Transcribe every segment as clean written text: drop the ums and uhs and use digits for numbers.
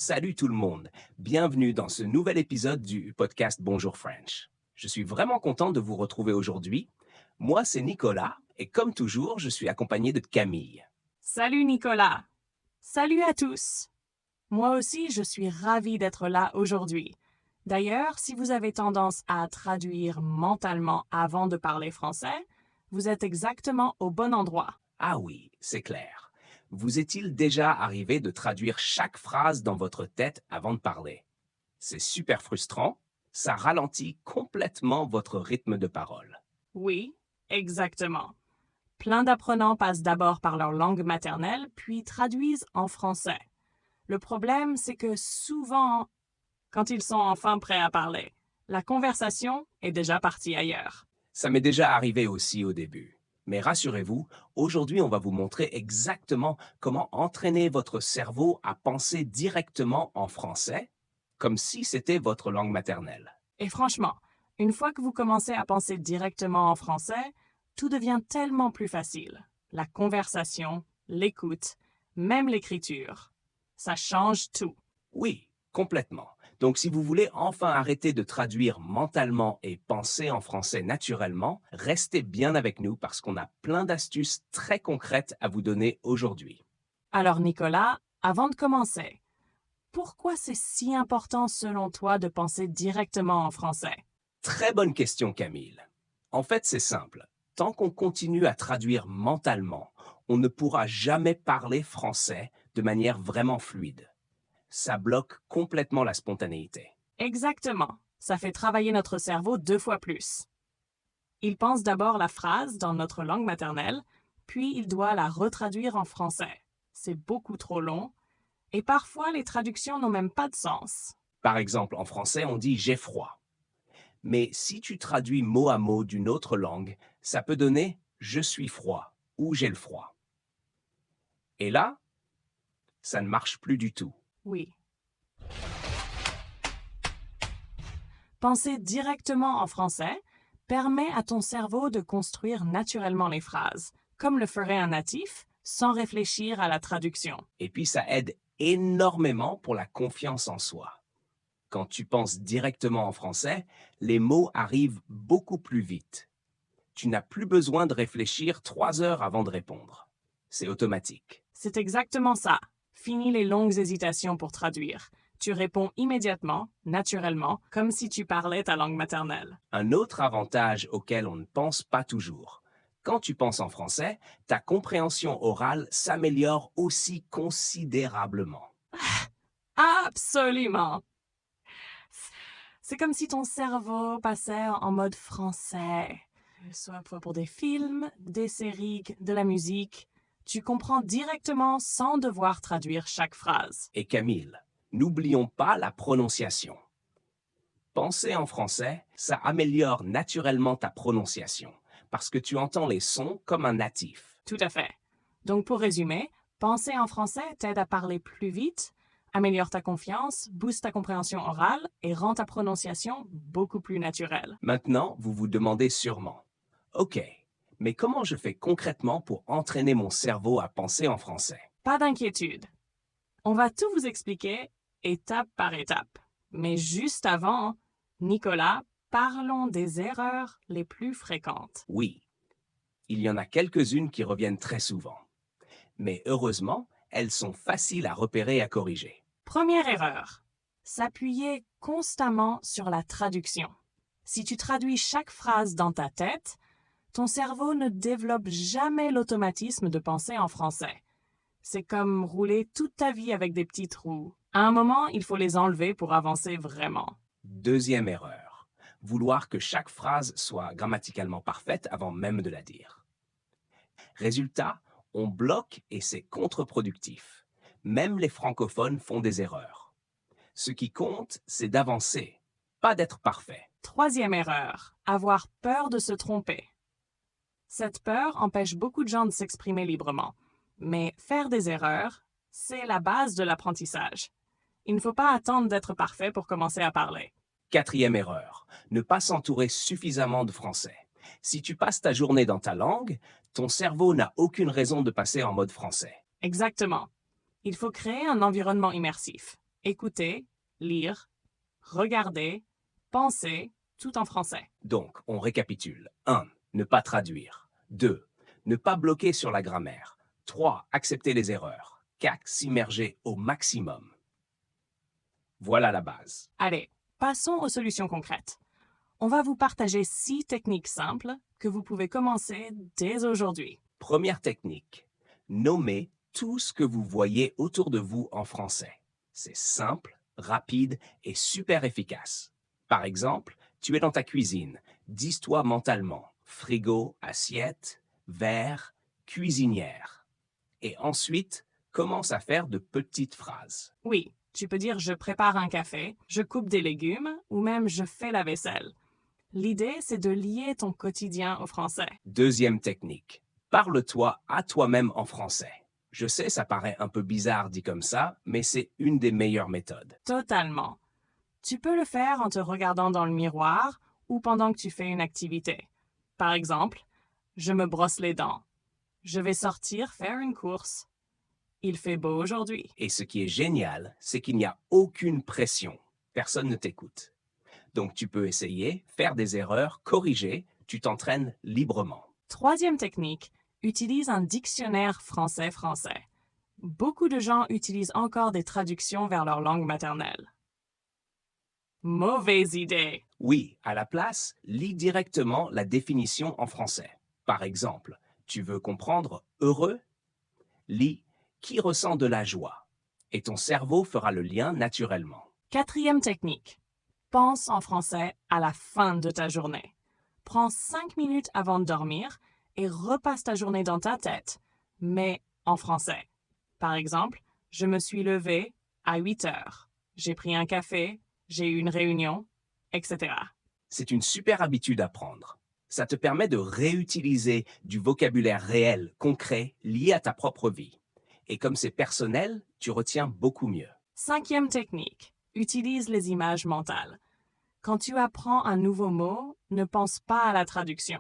Salut tout le monde, bienvenue dans ce nouvel épisode du podcast Bonjour French. Je suis vraiment content de vous retrouver aujourd'hui. Moi, c'est Nicolas et comme toujours, je suis accompagné de Camille. Salut Nicolas. Salut à tous. Moi aussi, je suis ravie d'être là aujourd'hui. D'ailleurs, si vous avez tendance à traduire mentalement avant de parler français, vous êtes exactement au bon endroit. Ah oui, c'est clair. Vous est-il déjà arrivé de traduire chaque phrase dans votre tête avant de parler? C'est super frustrant, ça ralentit complètement votre rythme de parole. Oui, exactement. Plein d'apprenants passent d'abord par leur langue maternelle, puis traduisent en français. Le problème, c'est que souvent, quand ils sont enfin prêts à parler, la conversation est déjà partie ailleurs. Ça m'est déjà arrivé aussi au début. Mais rassurez-vous, aujourd'hui, on va vous montrer exactement comment entraîner votre cerveau à penser directement en français, comme si c'était votre langue maternelle. Et franchement, une fois que vous commencez à penser directement en français, tout devient tellement plus facile. La conversation, l'écoute, même l'écriture. Ça change tout. Oui, complètement. Donc, si vous voulez enfin arrêter de traduire mentalement et penser en français naturellement, restez bien avec nous parce qu'on a plein d'astuces très concrètes à vous donner aujourd'hui. Alors Nicolas, avant de commencer, pourquoi c'est si important selon toi de penser directement en français? Très bonne question, Camille. En fait, c'est simple. Tant qu'on continue à traduire mentalement, on ne pourra jamais parler français de manière vraiment fluide. Ça bloque complètement la spontanéité. Exactement. Ça fait travailler notre cerveau 2 fois plus. Il pense d'abord la phrase dans notre langue maternelle, puis il doit la retraduire en français. C'est beaucoup trop long, et parfois les traductions n'ont même pas de sens. Par exemple, en français, on dit j'ai froid. Mais si tu traduis mot à mot d'une autre langue, ça peut donner je suis froid ou j'ai le froid. Et là, ça ne marche plus du tout. Oui. Penser directement en français permet à ton cerveau de construire naturellement les phrases, comme le ferait un natif, sans réfléchir à la traduction. Et puis ça aide énormément pour la confiance en soi. Quand tu penses directement en français, les mots arrivent beaucoup plus vite. Tu n'as plus besoin de réfléchir 3 heures avant de répondre. C'est automatique. C'est exactement ça. Fini les longues hésitations pour traduire. Tu réponds immédiatement, naturellement, comme si tu parlais ta langue maternelle. Un autre avantage auquel on ne pense pas toujours. Quand tu penses en français, ta compréhension orale s'améliore aussi considérablement. Absolument! C'est comme si ton cerveau passait en mode français. Soit pour des films, des séries, de la musique. Tu comprends directement sans devoir traduire chaque phrase. Et Camille, n'oublions pas la prononciation. Penser en français, ça améliore naturellement ta prononciation, parce que tu entends les sons comme un natif. Tout à fait. Donc pour résumer, penser en français t'aide à parler plus vite, améliore ta confiance, booste ta compréhension orale et rend ta prononciation beaucoup plus naturelle. Maintenant, vous vous demandez sûrement, OK, mais comment je fais concrètement pour entraîner mon cerveau à penser en français? Pas d'inquiétude. On va tout vous expliquer étape par étape. Mais juste avant, Nicolas, parlons des erreurs les plus fréquentes. Oui, il y en a quelques-unes qui reviennent très souvent. Mais heureusement, elles sont faciles à repérer et à corriger. Première erreur, s'appuyer constamment sur la traduction. Si tu traduis chaque phrase dans ta tête, ton cerveau ne développe jamais l'automatisme de penser en français. C'est comme rouler toute ta vie avec des petits trous. À un moment, il faut les enlever pour avancer vraiment. Deuxième erreur, vouloir que chaque phrase soit grammaticalement parfaite avant même de la dire. Résultat, on bloque et c'est contre-productif. Même les francophones font des erreurs. Ce qui compte, c'est d'avancer, pas d'être parfait. Troisième erreur, avoir peur de se tromper. Cette peur empêche beaucoup de gens de s'exprimer librement. Mais faire des erreurs, c'est la base de l'apprentissage. Il ne faut pas attendre d'être parfait pour commencer à parler. Quatrième erreur, ne pas s'entourer suffisamment de français. Si tu passes ta journée dans ta langue, ton cerveau n'a aucune raison de passer en mode français. Exactement. Il faut créer un environnement immersif. écouter, lire, regarder, penser, tout en français. Donc, on récapitule. 1. Ne pas traduire. 2. Ne pas bloquer sur la grammaire. 3. Accepter les erreurs. 4. S'immerger au maximum. Voilà la base. Allez, passons aux solutions concrètes. On va vous partager 6 techniques simples que vous pouvez commencer dès aujourd'hui. Première technique. Nommez tout ce que vous voyez autour de vous en français. C'est simple, rapide et super efficace. Par exemple, tu es dans ta cuisine. Dis-toi mentalement frigo, assiette, verre, cuisinière. Et ensuite, commence à faire de petites phrases. Oui, tu peux dire je prépare un café, je coupe des légumes ou même je fais la vaisselle. L'idée, c'est de lier ton quotidien au français. Deuxième technique. Parle-toi à toi-même en français. Je sais, ça paraît un peu bizarre dit comme ça, mais c'est une des meilleures méthodes. Totalement. Tu peux le faire en te regardant dans le miroir ou pendant que tu fais une activité. Par exemple, je me brosse les dents. Je vais sortir faire une course. Il fait beau aujourd'hui. Et ce qui est génial, c'est qu'il n'y a aucune pression. Personne ne t'écoute. Donc tu peux essayer, faire des erreurs, corriger, tu t'entraînes librement. Troisième technique, utilise un dictionnaire français-français. Beaucoup de gens utilisent encore des traductions vers leur langue maternelle. Mauvaise idée! Oui, à la place, lis directement la définition en français. Par exemple, tu veux comprendre heureux? Lis qui ressent de la joie. Et ton cerveau fera le lien naturellement. Quatrième technique, pense en français à la fin de ta journée. Prends 5 minutes avant de dormir et repasse ta journée dans ta tête, mais en français. Par exemple, je me suis levé à 8 heures. J'ai pris un café, j'ai eu une réunion, etc. C'est une super habitude à prendre. Ça te permet de réutiliser du vocabulaire réel, concret, lié à ta propre vie. Et comme c'est personnel, tu retiens beaucoup mieux. Cinquième technique, utilise les images mentales. Quand tu apprends un nouveau mot, ne pense pas à la traduction.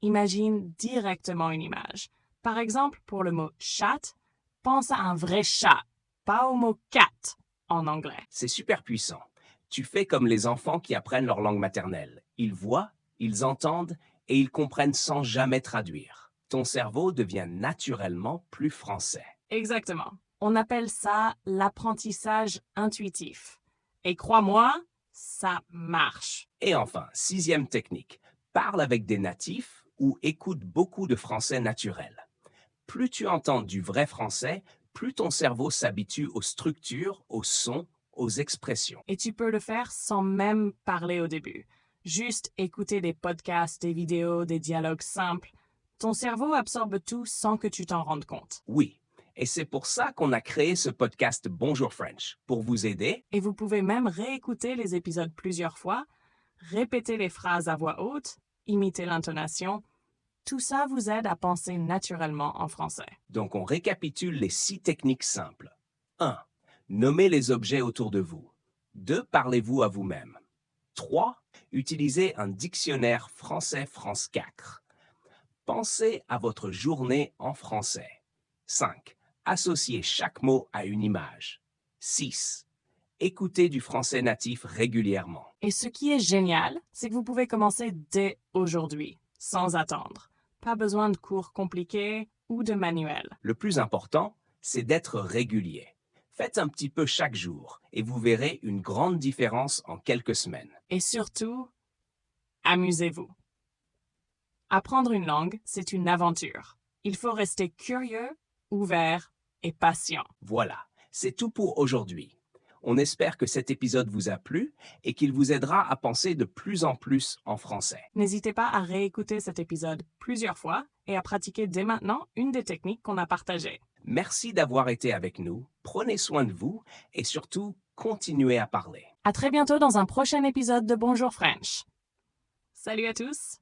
Imagine directement une image. Par exemple, pour le mot chat, pense à un vrai chat, pas au mot cat en anglais. C'est super puissant. Tu fais comme les enfants qui apprennent leur langue maternelle. Ils voient, ils entendent et ils comprennent sans jamais traduire. Ton cerveau devient naturellement plus français. Exactement. On appelle ça l'apprentissage intuitif. Et crois-moi, ça marche. Et enfin, sixième technique, parle avec des natifs ou écoute beaucoup de français naturel. Plus tu entends du vrai français, plus ton cerveau s'habitue aux structures, aux sons, aux expressions. Et tu peux le faire sans même parler au début. Juste écouter des podcasts, des vidéos, des dialogues simples. Ton cerveau absorbe tout sans que tu t'en rendes compte. Oui, et c'est pour ça qu'on a créé ce podcast Bonjour French, pour vous aider. Et vous pouvez même réécouter les épisodes plusieurs fois, répéter les phrases à voix haute, imiter l'intonation. Tout ça vous aide à penser naturellement en français. Donc on récapitule les 6 techniques simples. 1. Nommez les objets autour de vous. 2. Parlez-vous à vous-même. 3. Utilisez un dictionnaire français France 4. Pensez à votre journée en français. 5. Associez chaque mot à une image. 6. Écoutez du français natif régulièrement. Et ce qui est génial, c'est que vous pouvez commencer dès aujourd'hui, sans attendre. Pas besoin de cours compliqués ou de manuels. Le plus important, c'est d'être régulier. Faites un petit peu chaque jour et vous verrez une grande différence en quelques semaines. Et surtout, amusez-vous. Apprendre une langue, c'est une aventure. Il faut rester curieux, ouvert et patient. Voilà, c'est tout pour aujourd'hui. On espère que cet épisode vous a plu et qu'il vous aidera à penser de plus en plus en français. N'hésitez pas à réécouter cet épisode plusieurs fois et à pratiquer dès maintenant une des techniques qu'on a partagées. Merci d'avoir été avec nous, prenez soin de vous et surtout, continuez à parler. À très bientôt dans un prochain épisode de Bonjour French. Salut à tous!